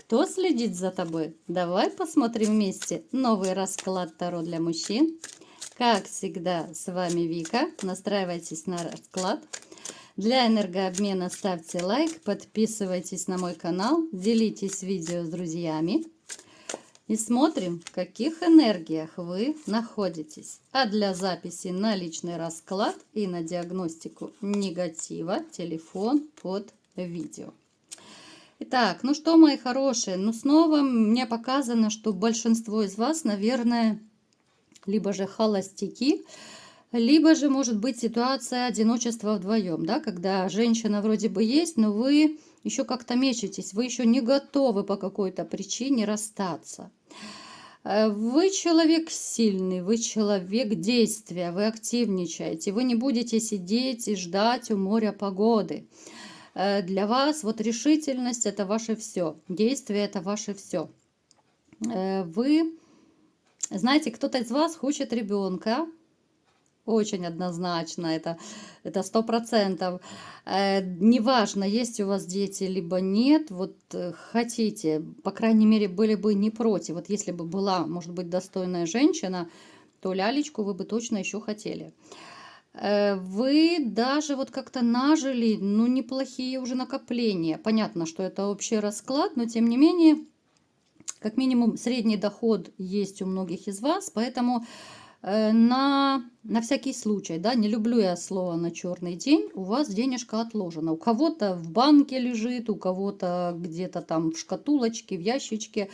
Кто следит за тобой? Давай посмотрим вместе новый расклад Таро для мужчин. Как всегда, с вами Вика. Настраивайтесь на расклад. Для энергообмена ставьте лайк, подписывайтесь на мой канал, делитесь видео с друзьями. И смотрим, в каких энергиях вы находитесь. А для записи на личный расклад и на диагностику негатива телефон под видео. Итак, ну что, мои хорошие, ну снова мне показано, что большинство из вас, наверное, либо же холостяки, либо же может быть ситуация одиночества вдвоем, да, когда женщина вроде бы есть, но вы еще как-то мечетесь, вы еще не готовы по какой-то причине расстаться. Вы человек сильный, вы человек действия, вы активничаете, вы не будете сидеть и ждать у моря погоды. Для вас вот решительность – это ваше все, действие – это ваше все. Вы, знаете, кто-то из вас хочет ребенка, очень однозначно, это 100%. Неважно, есть у вас дети, либо нет, вот хотите, по крайней мере, были бы не против. Вот если бы была, может быть, достойная женщина, то лялечку вы бы точно еще хотели. Вы даже вот как-то нажили, ну, неплохие уже накопления. Понятно, что это общий расклад, но тем не менее, как минимум, средний доход есть у многих из вас, поэтому на всякий случай, да, не люблю я слово на черный день, у вас денежка отложена. У кого-то в банке лежит, у кого-то где-то там в шкатулочке, в ящичке.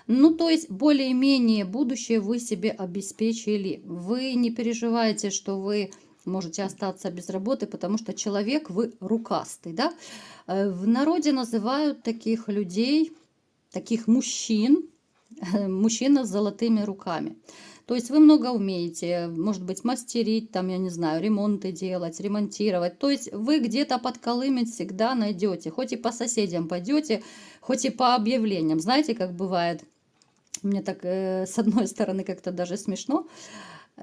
Ну, то есть, более-менее будущее вы себе обеспечили. Вы не переживайте, что вы можете остаться без работы, потому что человек вы рукастый, да. В народе называют таких людей, таких мужчин, мужчина с золотыми руками. То есть вы много умеете, может быть, мастерить, там, я не знаю, ремонты делать, ремонтировать. То есть вы где-то подколымить всегда найдете. Хоть и по соседям пойдете, хоть и по объявлениям. Знаете, как бывает, мне так с одной стороны как-то даже смешно,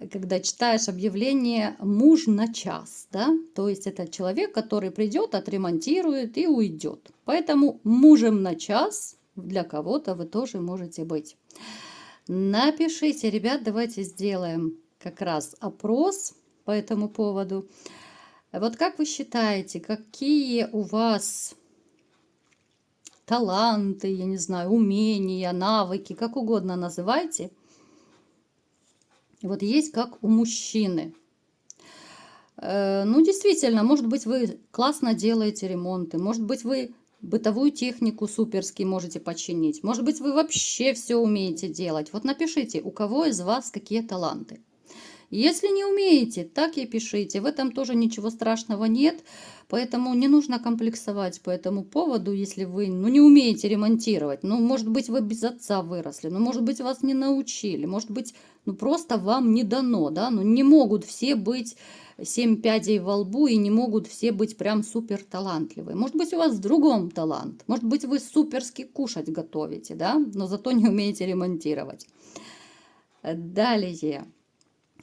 когда читаешь объявление «муж на час», да, то есть это человек, который придет, отремонтирует и уйдет. Поэтому мужем на час для кого-то вы тоже можете быть. Напишите, ребят, давайте сделаем как раз опрос по этому поводу. Вот как вы считаете, какие у вас таланты, я не знаю, умения, навыки, как угодно называйте, вот есть как у мужчины. Ну, действительно, может быть, вы классно делаете ремонты, может быть, вы бытовую технику суперски можете починить, может быть, вы вообще все умеете делать. Вот напишите, у кого из вас какие таланты. Если не умеете, так и пишите. В этом тоже ничего страшного нет, поэтому не нужно комплексовать по этому поводу, если вы не умеете ремонтировать. Ну, может быть, вы без отца выросли, ну, может быть, вас не научили, может быть, просто вам не дано, да, не могут все быть 7 пядей во лбу и не могут все быть прям супер талантливые. Может быть, у вас в другом талант, может быть, вы суперски кушать готовите, да, но зато не умеете ремонтировать. Далее.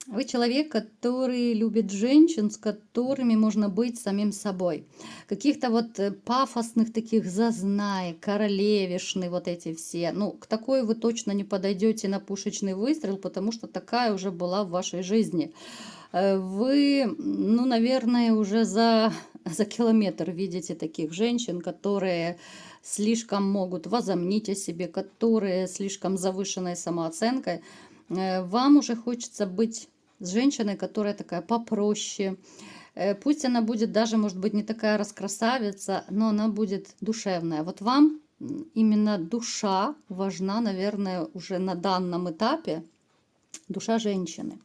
Вы человек, который любит женщин, с которыми можно быть самим собой. Каких-то вот пафосных таких зазнаек, королевишны, вот эти все. Ну, к такой вы точно не подойдете на пушечный выстрел, потому что такая уже была в вашей жизни. Вы, ну, наверное, уже за километр видите таких женщин, которые слишком могут возомнить о себе, которые слишком завышенной самооценкой. Вам уже хочется быть с женщиной, которая такая попроще. Пусть она будет даже, может быть, не такая раскрасавица, но она будет душевная. Вот вам именно душа важна, наверное, уже на данном этапе. Душа женщины.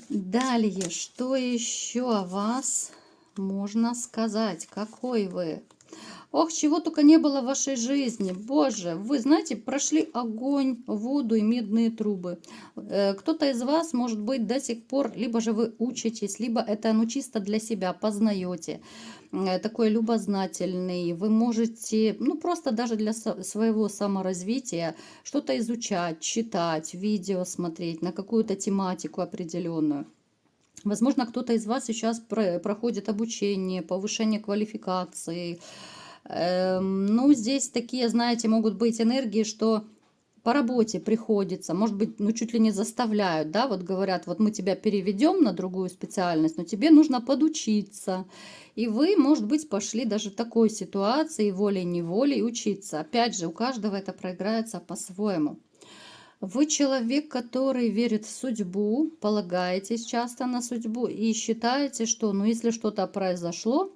Далее, что еще о вас можно сказать? Какой вы? Ох, чего только не было в вашей жизни. Боже, вы знаете, прошли огонь, воду и медные трубы. Кто-то из вас, может быть, до сих пор, либо же вы учитесь, либо это чисто для себя познаете. Такой любознательный. Вы можете, просто даже для своего саморазвития что-то изучать, читать, видео смотреть на какую-то тематику определенную. Возможно, кто-то из вас сейчас проходит обучение, повышение квалификации. Ну, здесь такие, знаете, могут быть энергии, что по работе приходится, может быть, ну, чуть ли не заставляют, да, вот говорят, вот мы тебя переведем на другую специальность, но тебе нужно подучиться. И вы, может быть, пошли даже в такой ситуации волей-неволей учиться. Опять же, у каждого это проиграется по-своему. Вы человек, который верит в судьбу, полагаетесь часто на судьбу и считаете, что, ну, если что-то произошло,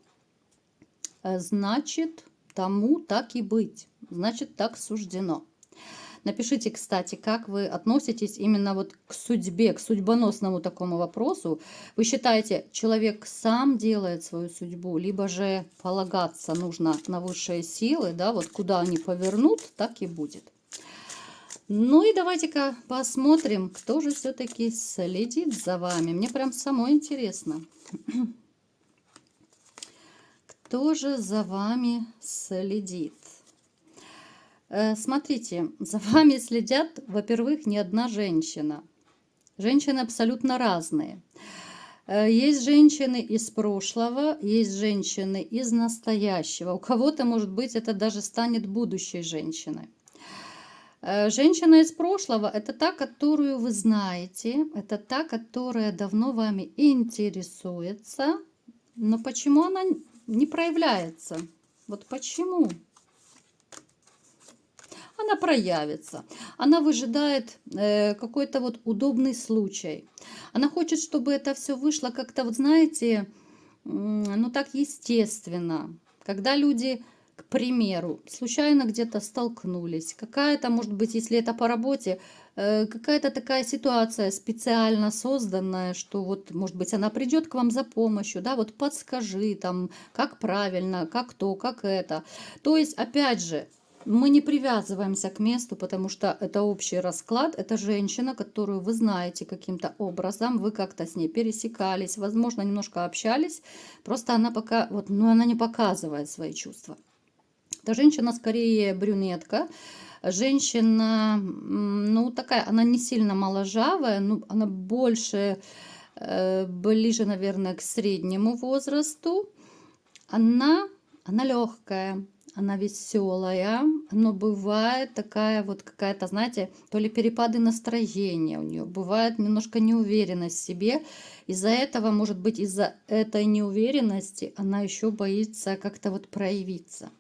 значит, тому так и быть, значит, так суждено. Напишите, кстати, как вы относитесь именно вот к судьбе, к судьбоносному такому вопросу. Вы считаете, человек сам делает свою судьбу, либо же полагаться нужно на высшие силы, да, вот куда они повернут, так и будет. Ну и давайте-ка посмотрим, кто же все-таки следит за вами. Мне прям самой интересно. Кто же за вами следит? Смотрите, за вами следят, во-первых, не одна женщина. Женщины абсолютно разные. Есть женщины из прошлого, есть женщины из настоящего. У кого-то, может быть, это даже станет будущей женщиной. Женщина из прошлого – это та, которую вы знаете, это та, которая давно вами интересуется. Но почему она не проявляется? Вот почему? Она проявится. Она выжидает какой-то вот удобный случай. Она хочет, чтобы это все вышло как-то, вот знаете, ну так естественно. Когда люди, к примеру, случайно где-то столкнулись, какая-то, может быть, если это по работе, какая-то такая ситуация специально созданная, что вот, может быть, она придет к вам за помощью, да, вот подскажи там, как правильно, как то, как это. То есть, опять же, мы не привязываемся к месту, потому что это общий расклад. Это женщина, которую вы знаете каким-то образом, вы как-то с ней пересекались, возможно, немножко общались. Просто она пока, вот, ну, она не показывает свои чувства. Это женщина скорее брюнетка. Женщина, ну, такая, она не сильно моложавая, ну, она больше, ближе, наверное, к среднему возрасту. Она легкая. Она веселая, но бывает такая вот какая-то, знаете, то ли перепады настроения у нее, бывает немножко неуверенность в себе. Из-за этого, может быть, из-за этой неуверенности она еще боится как-то вот проявиться.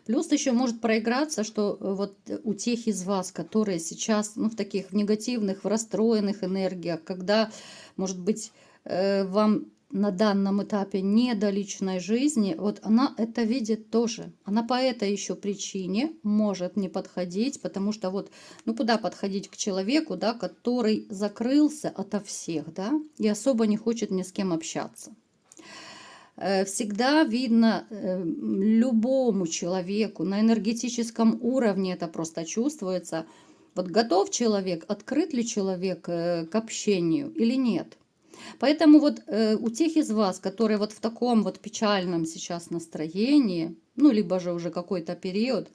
Плюс еще может проиграться, что вот у тех из вас, которые сейчас, ну, в таких в негативных, в расстроенных энергиях, когда, может быть, вам на данном этапе не до личной жизни, вот она это видит тоже. Она по этой еще причине может не подходить, потому что вот, ну куда подходить к человеку, да, который закрылся ото всех, да, и особо не хочет ни с кем общаться. Всегда видно любому человеку на энергетическом уровне, это просто чувствуется, вот готов человек, открыт ли человек к общению или нет. Поэтому вот у тех из вас, которые вот в таком вот печальном сейчас настроении, ну, либо же уже какой-то период,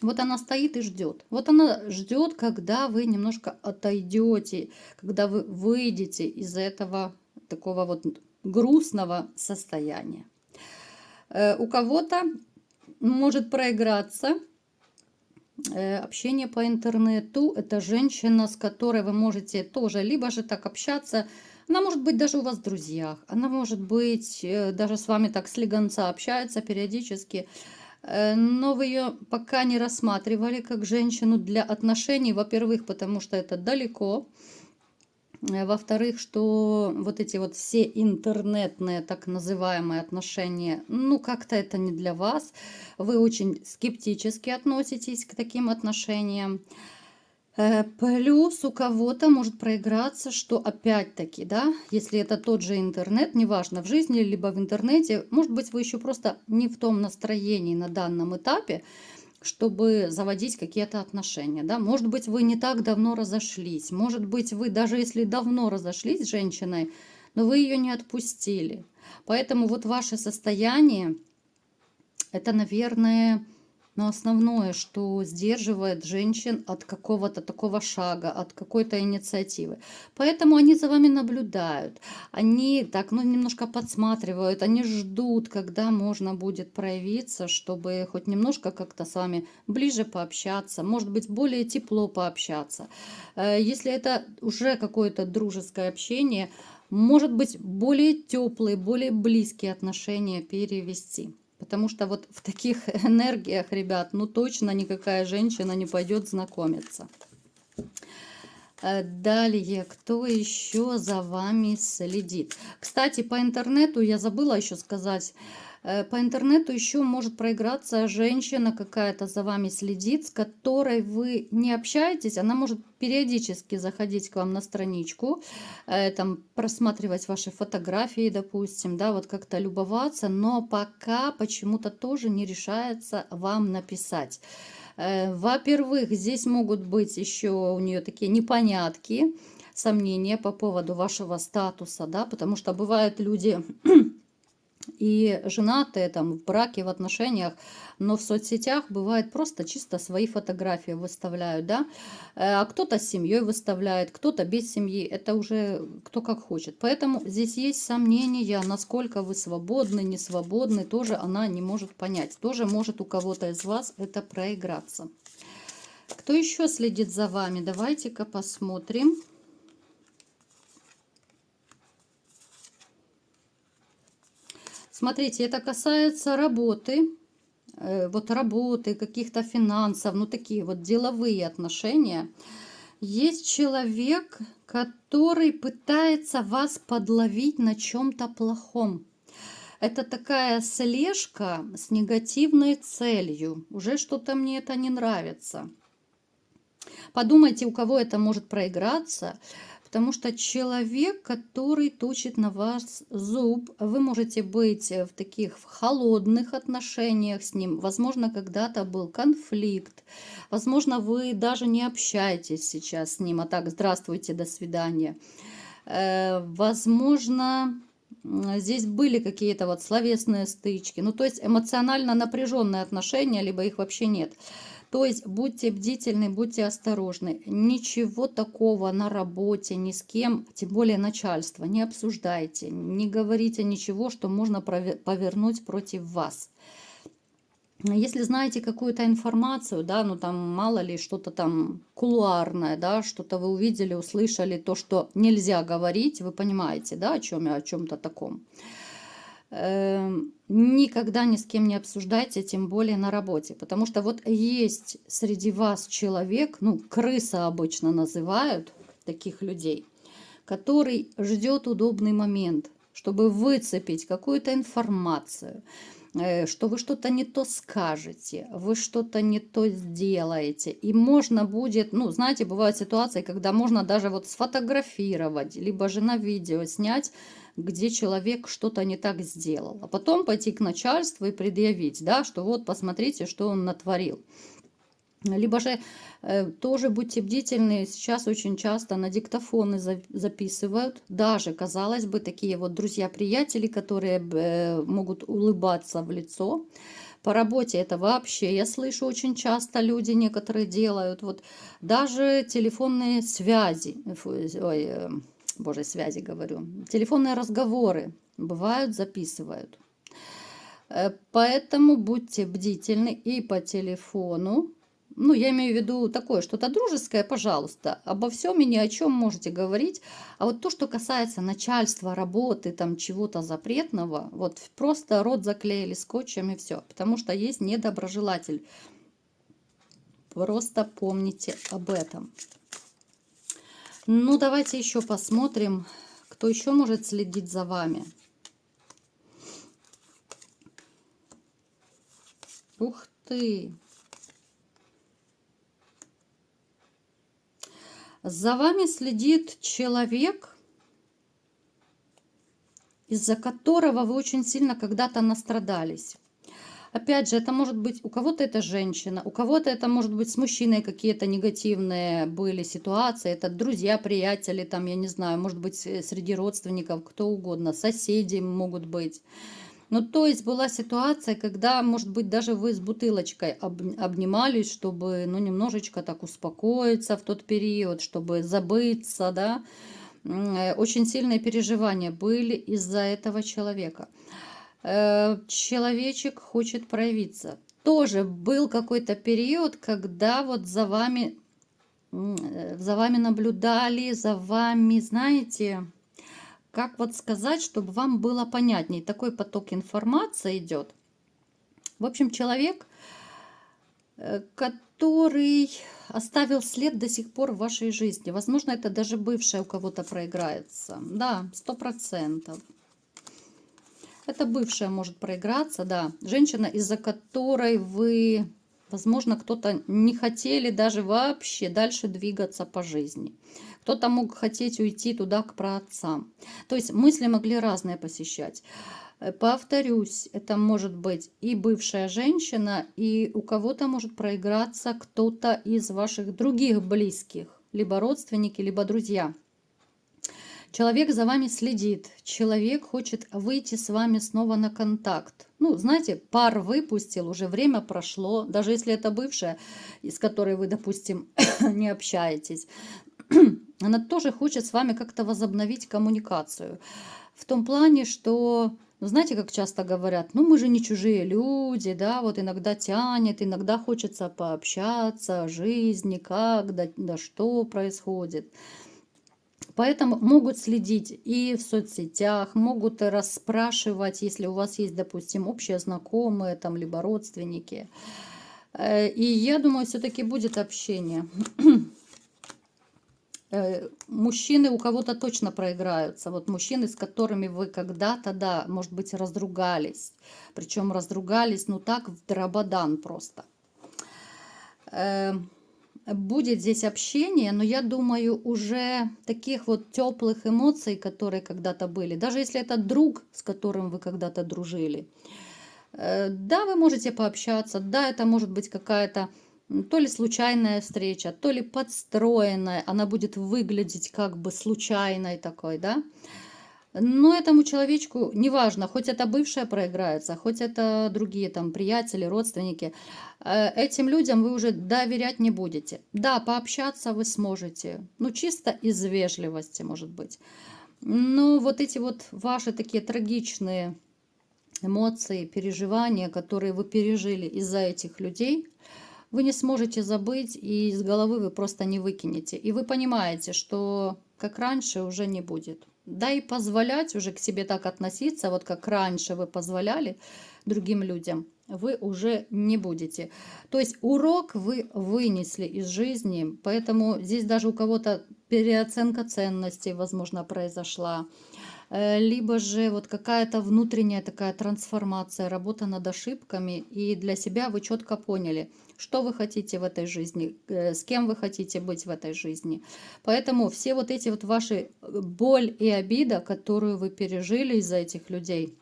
вот она стоит и ждет. Вот она ждет, когда вы немножко отойдете, когда вы выйдете из этого такого вот грустного состояния. У кого-то может проиграться общение по интернету. Это женщина, с которой вы можете тоже либо же так общаться. Она может быть даже у вас в друзьях. Она может быть даже с вами так слегонца общается периодически. Но вы ее пока не рассматривали как женщину для отношений. Во-первых, потому что это далеко. Во-вторых, что вот эти вот все интернетные так называемые отношения, ну как-то это не для вас. Вы очень скептически относитесь к таким отношениям. Плюс у кого-то может проиграться, что опять-таки, да, если это тот же интернет, неважно, в жизни либо в интернете, может быть, вы еще просто не в том настроении на данном этапе, чтобы заводить какие-то отношения, да. Может быть, вы не так давно разошлись, может быть, вы даже если давно разошлись с женщиной, но вы ее не отпустили. Поэтому вот ваше состояние, это, наверное, Но основное, что сдерживает женщин от какого-то такого шага, от какой-то инициативы. Поэтому они за вами наблюдают, они так, ну, немножко подсматривают, они ждут, когда можно будет проявиться, чтобы хоть немножко как-то с вами ближе пообщаться, может быть, более тепло пообщаться. Если это уже какое-то дружеское общение, может быть, более теплые, более близкие отношения перевести. Потому что вот в таких энергиях, ребят, ну точно никакая женщина не пойдет знакомиться. Далее, кто еще за вами следит? Кстати, по интернету, я забыла еще сказать, по интернету еще может проиграться женщина какая-то за вами следит, с которой вы не общаетесь. Она может периодически заходить к вам на страничку, там просматривать ваши фотографии, допустим, да, вот как-то любоваться, но пока почему-то тоже не решается вам написать. Во-первых, здесь могут быть еще у нее такие непонятки, сомнения по поводу вашего статуса, да, потому что бывают люди и женатые, там, в браке, в отношениях, но в соцсетях бывает просто чисто свои фотографии выставляют, да, а кто-то с семьей выставляет, кто-то без семьи, это уже кто как хочет. Поэтому здесь есть сомнения, насколько вы свободны, не свободны, тоже она не может понять. Тоже может у кого-то из вас это проиграться. Кто еще следит за вами? Давайте-ка посмотрим. Смотрите, это касается работы, вот работы, каких-то финансов, ну такие вот деловые отношения. Есть человек, который пытается вас подловить на чем-то плохом. Это такая слежка с негативной целью. Уже что-то мне это не нравится. Подумайте, у кого это может проиграться. Потому что человек, который точит на вас зуб, вы можете быть в таких холодных отношениях с ним. Возможно, когда-то был конфликт. Возможно, вы даже не общаетесь сейчас с ним, а так, здравствуйте, до свидания. Возможно, здесь были какие-то вот словесные стычки. Ну, то есть эмоционально напряженные отношения, либо их вообще нет. То есть будьте бдительны, будьте осторожны. Ничего такого на работе, ни с кем, тем более начальство, не обсуждайте. Не говорите ничего, что можно повернуть против вас. Если знаете какую-то информацию, да, ну там мало ли что-то там кулуарное, да, что-то вы увидели, услышали, то, что нельзя говорить, вы понимаете, да, о чем я, о чем-то таком. Никогда ни с кем не обсуждайте, тем более на работе. Потому что вот есть среди вас человек, ну, крыса обычно называют таких людей, который ждет удобный момент, чтобы выцепить какую-то информацию, что вы что-то не то скажете, вы что-то не то сделаете. И можно будет, ну, знаете, бывают ситуации, когда можно даже вот сфотографировать, либо же на видео снять, где человек что-то не так сделал. А потом пойти к начальству и предъявить, да, что вот посмотрите, что он натворил. Либо же тоже будьте бдительны, сейчас очень часто на диктофоны записывают, даже, казалось бы, такие вот друзья-приятели, которые могут улыбаться в лицо. По работе это вообще, я слышу, очень часто люди некоторые делают, вот даже телефонные связи, боже, связи говорю, телефонные разговоры бывают, записывают. Поэтому будьте бдительны и по телефону. Ну, я имею в виду такое, что-то дружеское, пожалуйста, обо всем и ни о чем можете говорить. А вот то, что касается начальства, работы, там чего-то запретного, вот просто рот заклеили скотчем и все. Потому что есть недоброжелатель. Просто помните об этом. Ну, давайте еще посмотрим, кто еще может следить за вами. Ух ты! За вами следит человек, из-за которого вы очень сильно когда-то настрадались. Опять же, это может быть, у кого-то это женщина, у кого-то это может быть с мужчиной какие-то негативные были ситуации, это друзья, приятели, там, я не знаю, может быть, среди родственников, кто угодно, соседи могут быть. Ну, то есть была ситуация, когда, может быть, даже вы с бутылочкой обнимались, чтобы, ну, немножечко так успокоиться в тот период, чтобы забыться, да. Очень сильные переживания были из-за этого человека. Человечек хочет проявиться. Тоже был какой-то период, когда вот за вами наблюдали, за вами, знаете, как вот сказать, чтобы вам было понятней. Такой поток информации идет. В общем, человек, который оставил след до сих пор в вашей жизни. Возможно, это даже бывшая у кого-то проиграется. Да, 100%. Это бывшая может проиграться, да. Женщина, из-за которой вы, возможно, кто-то не хотели даже вообще дальше двигаться по жизни. Кто-то мог хотеть уйти туда к праотцам. То есть мысли могли разные посещать. Повторюсь, это может быть и бывшая женщина, и у кого-то может проиграться кто-то из ваших других близких, либо родственники, либо друзья. Человек за вами следит, человек хочет выйти с вами снова на контакт. Ну, знаете, пар выпустил, уже время прошло, даже если это бывшая, с которой вы, допустим, не общаетесь, она тоже хочет с вами как-то возобновить коммуникацию. В том плане, что, ну, знаете, как часто говорят, ну мы же не чужие люди, да, вот иногда тянет, иногда хочется пообщаться о жизни, как, да что происходит. Поэтому могут следить и в соцсетях, могут расспрашивать, если у вас есть, допустим, общие знакомые, там, либо родственники. И я думаю, все-таки будет общение. Мужчины у кого-то точно проиграются. Вот мужчины, с которыми вы когда-то, да, может быть, разругались. Причем разругались, ну так, в дрободан просто. Будет здесь общение, но я думаю, уже таких вот теплых эмоций, которые когда-то были. Даже если это друг, с которым вы когда-то дружили. Да, вы можете пообщаться, да, это может быть какая-то то ли случайная встреча, то ли подстроенная, она будет выглядеть как бы случайной такой, да. Но этому человечку неважно, хоть это бывшая проиграется, хоть это другие там приятели, родственники, этим людям вы уже доверять не будете. Да, пообщаться вы сможете, ну чисто из вежливости, может быть. Но вот эти вот ваши такие трагичные эмоции, переживания, которые вы пережили из-за этих людей, вы не сможете забыть, и из головы вы просто не выкинете. И вы понимаете, что как раньше уже не будет. Да и позволять уже к себе так относиться, вот как раньше вы позволяли другим людям, вы уже не будете. То есть урок вы вынесли из жизни, поэтому здесь даже у кого-то переоценка ценностей, возможно, произошла. Либо же вот какая-то внутренняя такая трансформация, работа над ошибками, и для себя вы четко поняли, что вы хотите в этой жизни, с кем вы хотите быть в этой жизни. Поэтому все вот эти вот ваши боль и обида, которую вы пережили из-за этих людей,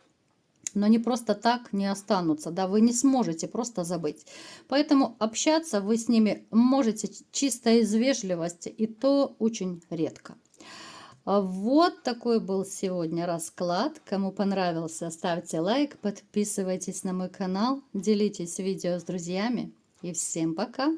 но не просто так не останутся, да, вы не сможете просто забыть. Поэтому общаться вы с ними можете чисто из вежливости, и то очень редко. Вот такой был сегодня расклад. Кому понравился, ставьте лайк, подписывайтесь на мой канал, делитесь видео с друзьями. И всем пока!